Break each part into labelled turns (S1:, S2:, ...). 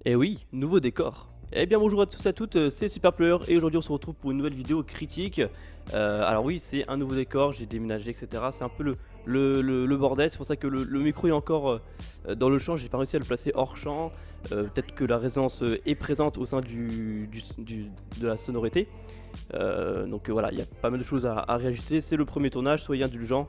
S1: Et oui, nouveau décor. Eh bien bonjour à tous et à toutes, c'est Superplayer et aujourd'hui on se retrouve pour une nouvelle vidéo critique. Alors oui, c'est un nouveau décor, j'ai déménagé, etc. C'est un peu le bordel, c'est pour ça que le micro est encore dans le champ, j'ai pas réussi à le placer hors champ. Peut-être que la résonance est présente au sein de la sonorité. Donc voilà, il y a pas mal de choses à réajuster, c'est le premier tournage, soyez indulgents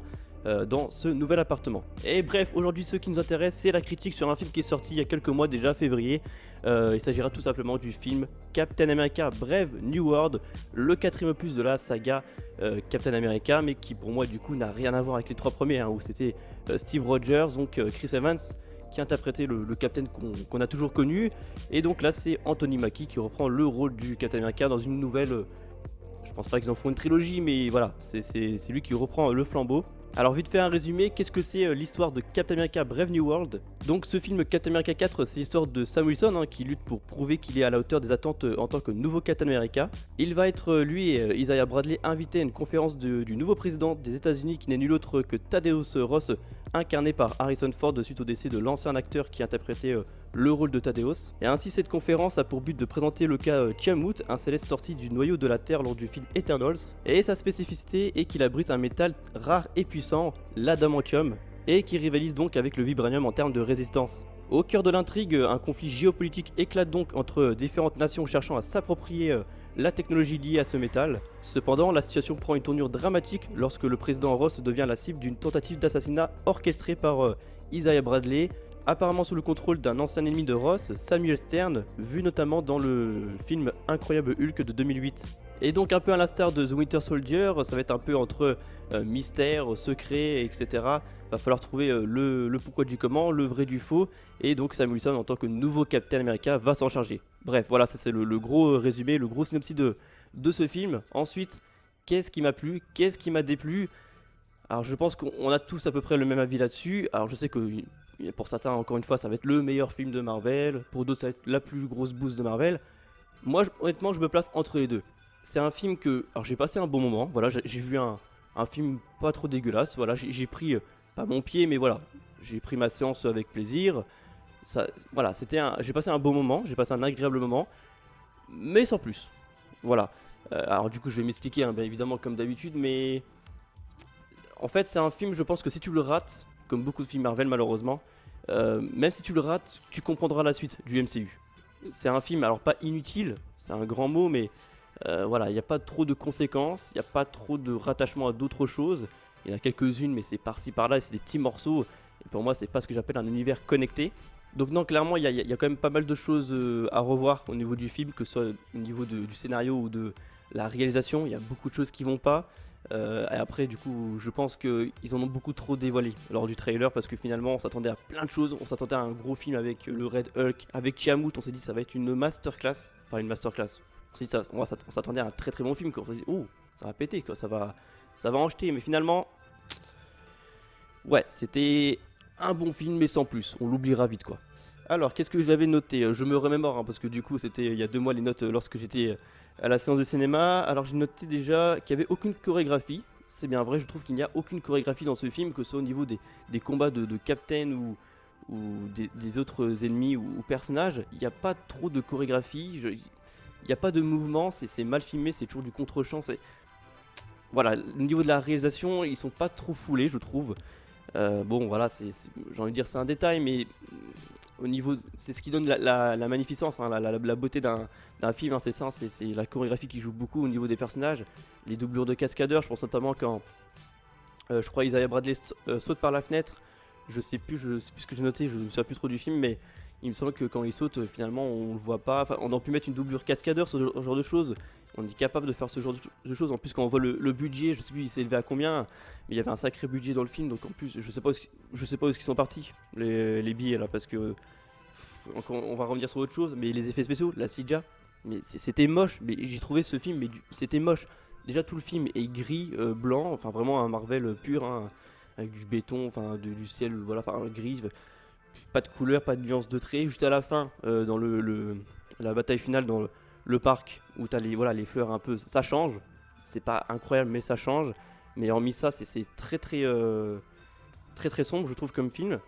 S1: dans ce nouvel appartement. Et bref, aujourd'hui ce qui nous intéresse c'est la critique sur un film qui est sorti il y a quelques mois déjà, février. Il s'agira tout simplement du film Captain America Brave New World, le quatrième opus de la saga Captain America, mais qui pour moi du coup n'a rien à voir avec les trois premiers, hein, où c'était Steve Rogers, donc Chris Evans, qui interprétait le Captain qu'on a toujours connu. Et donc là c'est Anthony Mackie qui reprend le rôle du Captain America dans une nouvelle... je pense pas qu'ils en feront une trilogie, mais voilà, c'est lui qui reprend le flambeau. Alors vite fait un résumé, qu'est-ce que c'est l'histoire de Captain America Brave New World? Donc ce film Captain America 4, c'est l'histoire de Sam Wilson, hein, qui lutte pour prouver qu'il est à la hauteur des attentes en tant que nouveau Captain America. Il va être lui et Isaiah Bradley invités à une conférence du nouveau président des États-Unis qui n'est nul autre que Thaddeus Ross, incarné par Harrison Ford suite au décès de l'ancien acteur qui interprétait le rôle de Thaddeus. Et ainsi cette conférence a pour but de présenter le cas Tiamut, un céleste sorti du noyau de la Terre lors du film Eternals. Et sa spécificité est qu'il abrite un métal rare et puissant, l'adamantium, et qui rivalise donc avec le vibranium en termes de résistance. Au cœur de l'intrigue, un conflit géopolitique éclate donc entre différentes nations cherchant à s'approprier la technologie liée à ce métal. Cependant, la situation prend une tournure dramatique lorsque le président Ross devient la cible d'une tentative d'assassinat orchestrée par Isaiah Bradley, apparemment sous le contrôle d'un ancien ennemi de Ross, Samuel Stern, vu notamment dans le film Incroyable Hulk de 2008. Et donc un peu à l'instar de The Winter Soldier, ça va être un peu entre mystère, secret, etc. Va falloir trouver le pourquoi du comment, le vrai du faux, et donc Sam Wilson en tant que nouveau Captain America va s'en charger. Bref, voilà, ça c'est le gros résumé, le gros synopsis de ce film. Ensuite, qu'est-ce qui m'a plu, qu'est-ce qui m'a déplu? Alors je pense qu'on a tous à peu près le même avis là-dessus. Alors je sais que pour certains, encore une fois, ça va être le meilleur film de Marvel, pour d'autres ça va être la plus grosse bouse de Marvel. Moi, honnêtement, je me place entre les deux. C'est un film que... Alors j'ai passé un bon moment, voilà, j'ai vu un film pas trop dégueulasse, voilà, j'ai pris, pas mon pied, mais voilà, j'ai pris ma séance avec plaisir. Ça, voilà, j'ai passé un bon moment, j'ai passé un agréable moment, mais sans plus. Voilà. Alors du coup, je vais m'expliquer, hein, bien évidemment, comme d'habitude, mais... En fait, c'est un film, je pense que si tu le rates, comme beaucoup de films Marvel malheureusement, même si tu le rates, tu comprendras la suite du MCU. C'est un film, alors pas inutile, c'est un grand mot, mais voilà, il n'y a pas trop de conséquences, il n'y a pas trop de rattachement à d'autres choses. Il y en a quelques-unes, mais c'est par-ci par-là, et c'est des petits morceaux. Et pour moi, c'est pas ce que j'appelle un univers connecté. Donc non, clairement, il y a quand même pas mal de choses à revoir au niveau du film, que ce soit au niveau du scénario ou de la réalisation. Il y a beaucoup de choses qui vont pas. Et après, du coup, je pense qu'ils en ont beaucoup trop dévoilé lors du trailer parce que finalement, on s'attendait à plein de choses. On s'attendait à un gros film avec le Red Hulk, avec Tiamut. On s'est dit ça va être une masterclass. Enfin, une masterclass. On s'est dit on s'attendait à un très très bon film. Quoi. On s'est dit, oh, ça va péter, quoi. Ça va en jeter. Mais finalement, ouais, c'était un bon film, mais sans plus. On l'oubliera vite, quoi. Alors, qu'est-ce que j'avais noté? Je me remémore, hein, parce que du coup, c'était il y a 2 mois les notes lorsque j'étais à la séance de cinéma. Alors, j'ai noté déjà qu'il n'y avait aucune chorégraphie. C'est bien vrai, je trouve qu'il n'y a aucune chorégraphie dans ce film, que ce soit au niveau des combats de Captain ou des autres ennemis ou personnages. Il n'y a pas trop de chorégraphie, il n'y a pas de mouvement, c'est mal filmé, c'est toujours du contre-champ. Voilà, au niveau de la réalisation, ils sont pas trop foulés, je trouve. Bon, voilà, j'ai envie de dire c'est un détail, mais au niveau, c'est ce qui donne la magnificence, hein, la beauté d'un film, hein, c'est ça, c'est la chorégraphie qui joue beaucoup au niveau des personnages, les doublures de cascadeurs, je pense notamment quand, je crois, Isaiah Bradley saute par la fenêtre, je sais plus ce que j'ai noté, je ne me souviens plus trop du film, mais il me semble que quand il saute, finalement, on le voit pas, enfin, on aurait pu mettre une doublure cascadeur, ce genre de choses, on est capable de faire ce genre de choses, en plus quand on voit le budget, je sais plus il s'est élevé à combien, mais il y avait un sacré budget dans le film, donc en plus, je sais pas où ils sont partis, les billets là, parce que encore, on va revenir sur autre chose, mais les effets spéciaux, la CGI, mais c'était moche. Mais j'ai trouvé ce film, mais c'était moche. Déjà tout le film est gris, blanc, enfin vraiment un Marvel pur, hein, avec du béton, enfin du ciel, voilà, enfin gris, pas de couleur, pas de nuance de trait. Juste à la fin, dans la bataille finale dans le parc où t'as voilà, les fleurs un peu, ça change. C'est pas incroyable, mais ça change. Mais hormis ça, c'est très très très sombre, je trouve, comme film.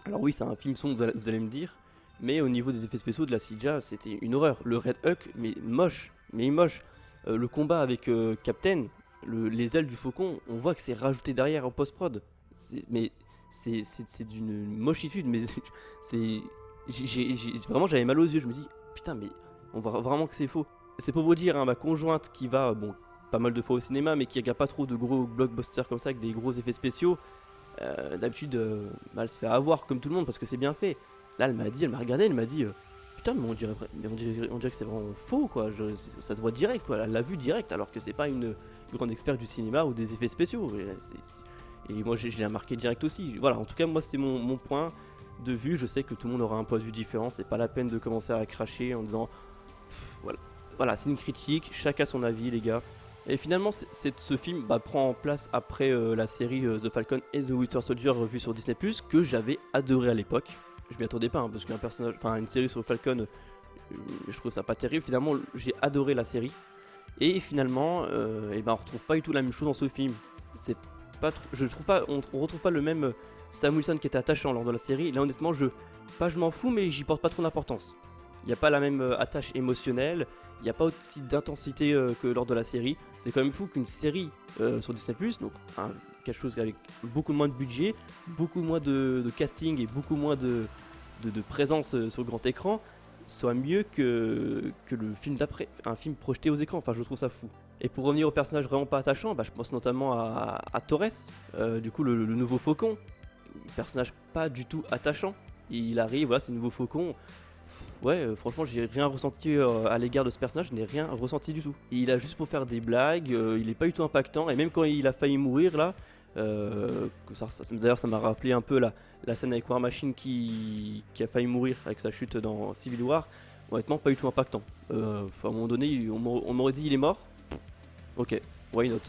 S1: Alors oui, c'est un film sombre, vous allez me dire, mais au niveau des effets spéciaux de la CGI, c'était une horreur. Le Red Hulk, mais moche. Le combat avec Captain, les ailes du faucon, on voit que c'est rajouté derrière en post-prod. Mais c'est d'une mochitude, mais c'est. Vraiment, j'avais mal aux yeux. Je me dis, putain, mais on voit vraiment que c'est faux. C'est pour vous dire, hein, ma conjointe qui va, bon, pas mal de fois au cinéma, mais qui regarde pas trop de gros blockbusters comme ça avec des gros effets spéciaux, d'habitude, elle se fait avoir comme tout le monde parce que c'est bien fait. Là, elle m'a regardé, elle m'a dit, putain, mais on dirait que c'est vraiment faux, quoi. Ça se voit direct, quoi. Elle l'a vu direct, alors que c'est pas une grande experte du cinéma ou des effets spéciaux. Et moi, je l'ai remarqué direct aussi. Voilà, en tout cas, moi, c'est mon point de vue. Je sais que tout le monde aura un point de vue différent. C'est pas la peine de commencer à cracher en disant, voilà. Voilà, c'est une critique, chacun son avis, les gars. Et finalement, ce film prend en place après la série The Falcon et The Winter Soldier revue sur Disney+, que j'avais adoré à l'époque. Je m'y attendais pas, hein, parce qu'un personnage, enfin une série sur Falcon, je trouve ça pas terrible. Finalement, j'ai adoré la série. Et finalement, on retrouve pas du tout la même chose dans ce film. Je trouve pas, on retrouve pas le même Sam Wilson qui était attachant lors de la série. Là, honnêtement, je m'en fous, mais j'y porte pas trop d'importance. Il n'y a pas la même attache émotionnelle, il n'y a pas aussi d'intensité que lors de la série. C'est quand même fou qu'une série sur Disney+, donc quelque chose avec beaucoup moins de budget, beaucoup moins de casting et beaucoup moins de présence sur le grand écran, soit mieux que le film d'après, un film projeté aux écrans. Enfin, je trouve ça fou. Et pour revenir aux personnages vraiment pas attachants, je pense notamment à Torres, du coup le nouveau faucon, personnage pas du tout attachant. Il arrive, voilà, c'est le nouveau faucon. Ouais, franchement, j'ai rien ressenti à l'égard de ce personnage, je n'ai rien ressenti du tout. Et il a juste pour faire des blagues, il est pas du tout impactant, et même quand il a failli mourir là, d'ailleurs ça m'a rappelé un peu la scène avec War Machine qui a failli mourir avec sa chute dans Civil War, honnêtement pas du tout impactant. À un moment donné, on m'aurait dit il est mort, ok, why not.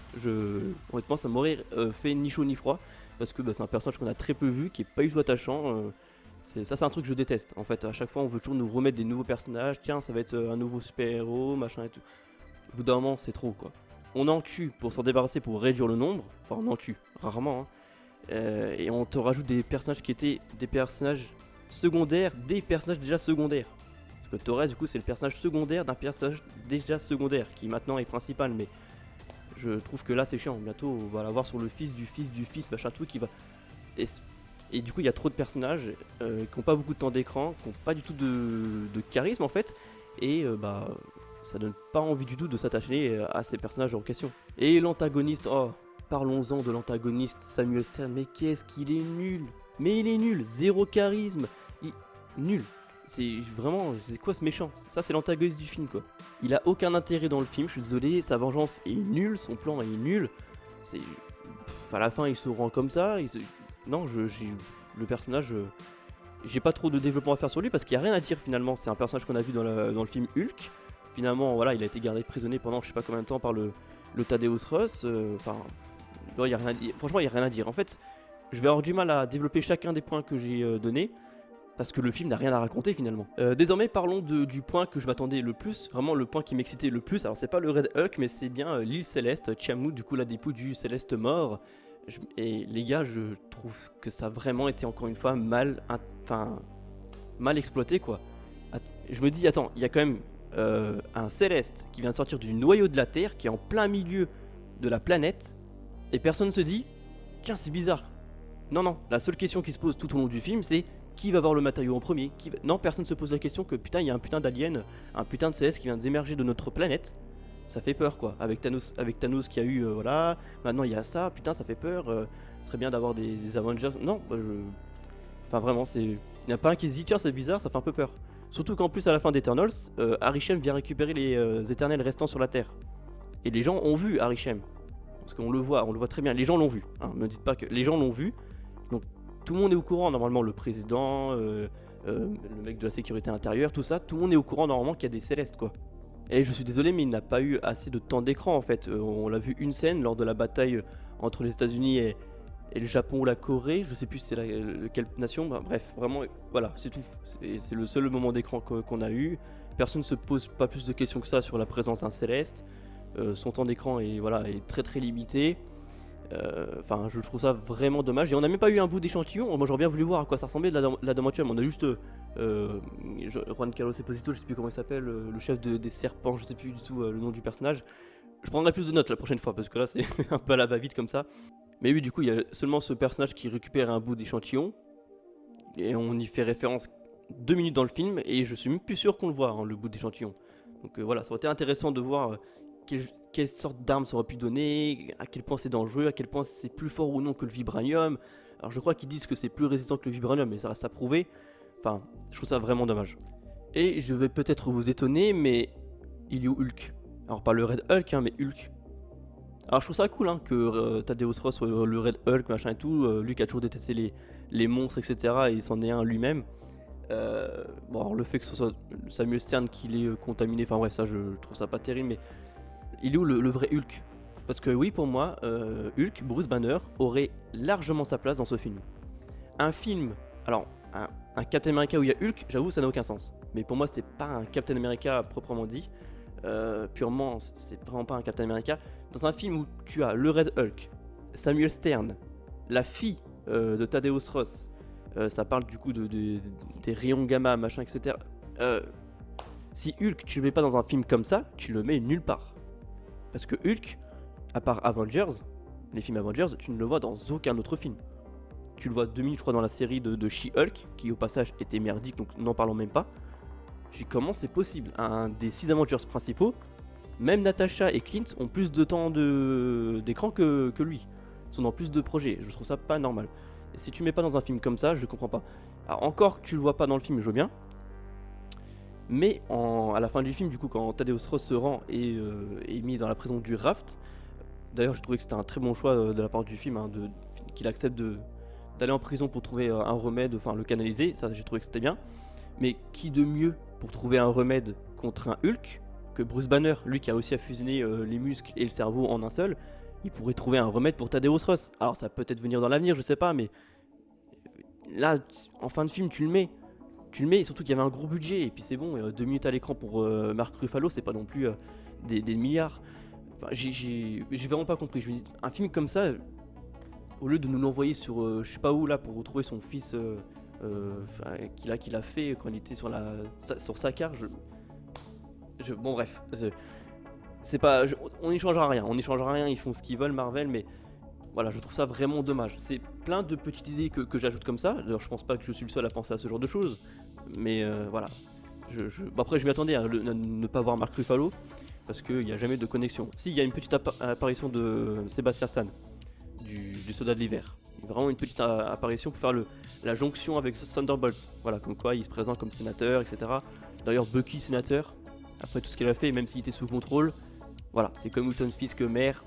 S1: Honnêtement ça m'aurait fait ni chaud ni froid, parce que c'est un personnage qu'on a très peu vu, qui est pas du tout attachant. C'est un truc que je déteste en fait. À chaque fois on veut toujours nous remettre des nouveaux personnages. Tiens, ça va être un nouveau super-héros, machin et tout. Au bout d'un moment, c'est trop, quoi. On en tue pour s'en débarrasser, pour réduire le nombre. Enfin, on en tue, rarement, hein. Et on te rajoute des personnages qui étaient des personnages secondaires, des personnages déjà secondaires. Parce que Torres, du coup, c'est le personnage secondaire d'un personnage déjà secondaire, qui maintenant est principal. Mais je trouve que là, c'est chiant. Bientôt, on va l'avoir sur le fils du fils du fils, machin tout, qui va... Et du coup, il y a trop de personnages qui n'ont pas beaucoup de temps d'écran, qui n'ont pas du tout de charisme en fait, et ça donne pas envie du tout de s'attacher à ces personnages en question. Et l'antagoniste, oh, parlons-en de l'antagoniste Samuel Stern, mais qu'est-ce qu'il est nul! Mais il est nul, zéro charisme, nul. C'est vraiment, c'est quoi ce méchant? Ça, c'est l'antagoniste du film, quoi. Il a aucun intérêt dans le film, je suis désolé, sa vengeance est nulle, son plan est nul. À la fin, il se rend comme ça, non, le personnage, j'ai pas trop de développement à faire sur lui parce qu'il n'y a rien à dire finalement. C'est un personnage qu'on a vu dans le film Hulk. Finalement, voilà, il a été gardé prisonnier pendant je sais pas combien de temps par le Thaddeus Ross. Franchement, il n'y a rien à dire. En fait, je vais avoir du mal à développer chacun des points que j'ai donnés parce que le film n'a rien à raconter finalement. Désormais, parlons du point que je m'attendais le plus, vraiment le point qui m'excitait le plus. Alors, c'est pas le Red Hulk, mais c'est bien l'île Céleste, Tiamut, du coup, la dépouille du Céleste mort. Et les gars, je trouve que ça a vraiment été encore une fois mal exploité, quoi. Je me dis, attends, il y a quand même un Céleste qui vient de sortir du noyau de la Terre, qui est en plein milieu de la planète, et personne ne se dit, tiens, c'est bizarre. Non, la seule question qui se pose tout au long du film, c'est qui va voir le matériau en premier. Non, personne ne se pose la question que putain, il y a un putain d'alien, un putain de Céleste qui vient d'émerger de notre planète. Ça fait peur, quoi, avec Thanos qui a eu, voilà, maintenant il y a ça, putain ça fait peur, ce serait bien d'avoir des Avengers, non, enfin vraiment, il n'y a pas un qui se dit, tiens c'est bizarre, ça fait un peu peur. Surtout qu'en plus à la fin d'Eternals, Arishem vient récupérer les éternels restants sur la Terre. Et les gens ont vu Arishem, parce qu'on le voit très bien, les gens l'ont vu, hein, me dites pas que, les gens l'ont vu, donc tout le monde est au courant, normalement le président, le mec de la sécurité intérieure, tout ça, tout le monde est au courant normalement qu'il y a des Célestes, quoi. Et je suis désolé, mais il n'a pas eu assez de temps d'écran en fait. On l'a vu une scène lors de la bataille entre les États-Unis et le Japon ou la Corée. Je sais plus c'est quelle nation. Bref, vraiment, voilà, c'est tout. C'est le seul moment d'écran qu'on a eu. Personne ne se pose pas plus de questions que ça sur la présence d'un Céleste. Son temps d'écran est très très limité. Enfin, je trouve ça vraiment dommage. Et on n'a même pas eu un bout d'échantillon. Moi, j'aurais bien voulu voir à quoi ça ressemblait de l'adamantium. On a juste Juan Carlos Esposito, je sais plus comment il s'appelle, le chef des serpents, je sais plus du tout le nom du personnage. Je prendrai plus de notes la prochaine fois parce que là, c'est un peu à la va-vite comme ça. Mais oui, du coup, il y a seulement ce personnage qui récupère un bout d'échantillon. Et on y fait référence 2 minutes dans le film. Et je suis même plus sûr qu'on le voit, hein, le bout d'échantillon. Donc voilà, ça aurait été intéressant de voir quelle sorte d'arme ça aurait pu donner, à quel point c'est dangereux, à quel point c'est plus fort ou non que le vibranium. Alors je crois qu'ils disent que c'est plus résistant que le vibranium, mais ça reste à prouver. Enfin, je trouve ça vraiment dommage. Et je vais peut-être vous étonner, mais il est où Hulk? Alors pas le Red Hulk, hein, mais Hulk. Alors je trouve ça cool hein, que Thaddeus Ross soit le Red Hulk, machin et tout. Lui qui a toujours détesté les monstres, etc. Et il s'en est un lui-même. Bon, alors le fait que ce soit Samuel Stern qui l'ait contaminé, enfin bref, ça je trouve ça pas terrible, mais il est où le vrai Hulk? Parce que oui, pour moi, Hulk, Bruce Banner, aurait largement sa place dans ce film. Un film, alors un Captain America où il y a Hulk, j'avoue, ça n'a aucun sens. Mais pour moi, c'est pas un Captain America proprement dit. Purement, c'est vraiment pas un Captain America. Dans un film où tu as le Red Hulk, Samuel Stern, la fille de Thaddeus Ross, ça parle du coup des rayons gamma, machin, etc. Si Hulk, tu le mets pas dans un film comme ça, tu le mets nulle part. Parce que Hulk, à part Avengers, les films Avengers, tu ne le vois dans aucun autre film. Tu le vois 2 minutes, je crois, dans la série de She-Hulk, qui au passage était merdique, donc n'en parlons même pas. Je dis comment c'est possible? Un des 6 Avengers principaux, même Natasha et Clint ont plus de temps d'écran que lui. Ils sont dans plus de projets, je trouve ça pas normal. Et si tu mets pas dans un film comme ça, je comprends pas. Alors encore que tu le vois pas dans le film, je veux bien. Mais à la fin du film, du coup, quand Thaddeus Ross se rend et est mis dans la prison du Raft, d'ailleurs j'ai trouvé que c'était un très bon choix de la part du film, hein, qu'il accepte d'aller en prison pour trouver un remède, enfin le canaliser, ça j'ai trouvé que c'était bien. Mais qui de mieux pour trouver un remède contre un Hulk que Bruce Banner, lui qui a réussi à fusionner les muscles et le cerveau en un seul, il pourrait trouver un remède pour Thaddeus Ross. Alors ça peut peut-être venir dans l'avenir, je sais pas, mais là, en fin de film, tu le mets, surtout qu'il y avait un gros budget, et puis c'est bon, 2 minutes à l'écran pour Mark Ruffalo, c'est pas non plus des milliards. Enfin, j'ai vraiment pas compris. Je me dis, un film comme ça, au lieu de nous l'envoyer sur je sais pas où là pour retrouver son fils qu'il a fait quand il était sur sa carte, bon bref, c'est pas, on n'y changera rien, ils font ce qu'ils veulent Marvel, mais voilà, je trouve ça vraiment dommage. C'est plein de petites idées que j'ajoute comme ça. D'ailleurs, je pense pas que je suis le seul à penser à ce genre de choses. Mais voilà. Bon, après, je m'y attendais à ne pas voir Mark Ruffalo. Parce qu'il n'y a jamais de connexion. Si, il y a une petite apparition de Sébastien Stan, du Soldat de l'Hiver. Vraiment une petite apparition pour faire la jonction avec Thunderbolts. Voilà, comme quoi il se présente comme sénateur, etc. D'ailleurs, Bucky, sénateur, après tout ce qu'il a fait, même s'il était sous contrôle, voilà, c'est comme Wilson Fisk maire.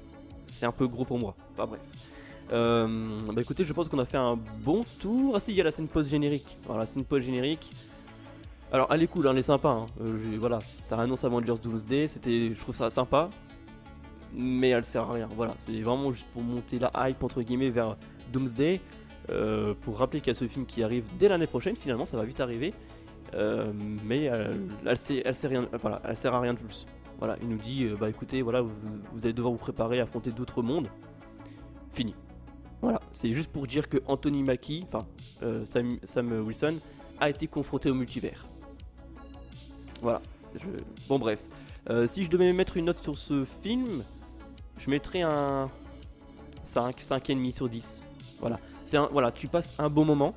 S1: C'est un peu gros pour moi. Enfin bref. Bah écoutez, je pense qu'on a fait un bon tour. Ah si, il y a la scène post-générique. Alors la scène post-générique. Alors elle est cool, hein, elle est sympa. Hein. Voilà, ça annonce Avengers Doomsday. Je trouve ça sympa. Mais elle sert à rien. Voilà, c'est vraiment juste pour monter la hype entre guillemets vers Doomsday. Pour rappeler qu'il y a ce film qui arrive dès l'année prochaine. Finalement, ça va vite arriver. Mais elle sert à rien de plus. Voilà, il nous dit, bah écoutez, voilà, vous allez devoir vous préparer à affronter d'autres mondes. Fini. Voilà, c'est juste pour dire que Anthony Mackie, enfin Sam Wilson, a été confronté au multivers. Voilà. Bon bref. Si je devais mettre une note sur ce film, je mettrais un 5,5 sur 10. Voilà. Voilà, tu passes un bon moment,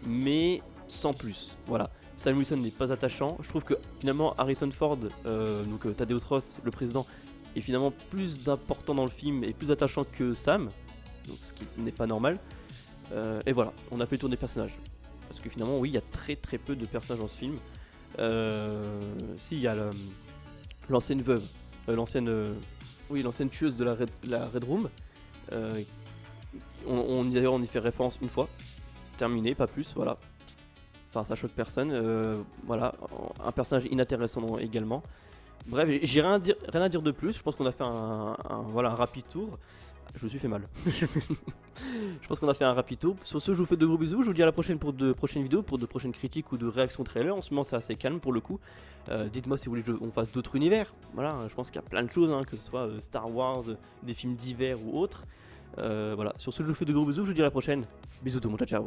S1: mais sans plus. Voilà. Sam Wilson n'est pas attachant. Je trouve que finalement Harrison Ford, donc Thaddeus Ross, le président, est finalement plus important dans le film et plus attachant que Sam, donc ce qui n'est pas normal. Et voilà, on a fait le tour des personnages. Parce que finalement, oui, il y a très très peu de personnages dans ce film. Si, il y a l'ancienne veuve, l'ancienne tueuse de la Red Room. D'ailleurs, on y fait référence une fois. Terminé, pas plus, voilà. Enfin, ça choque personne. Voilà, un personnage inintéressant également. Bref, j'ai rien à dire de plus. Je pense qu'on a fait un rapide tour. Je me suis fait mal. Je pense qu'on a fait un rapide tour. Sur ce, je vous fais de gros bisous. Je vous dis à la prochaine pour de prochaines vidéos, pour de prochaines critiques ou de réactions trailer. En ce moment, c'est assez calme pour le coup. Dites-moi si vous voulez qu'on fasse d'autres univers. Voilà, je pense qu'il y a plein de choses, hein, que ce soit Star Wars, des films d'hiver ou autres. Voilà, sur ce je vous fais de gros bisous, je vous dis à la prochaine. Bisous tout le monde, ciao ciao.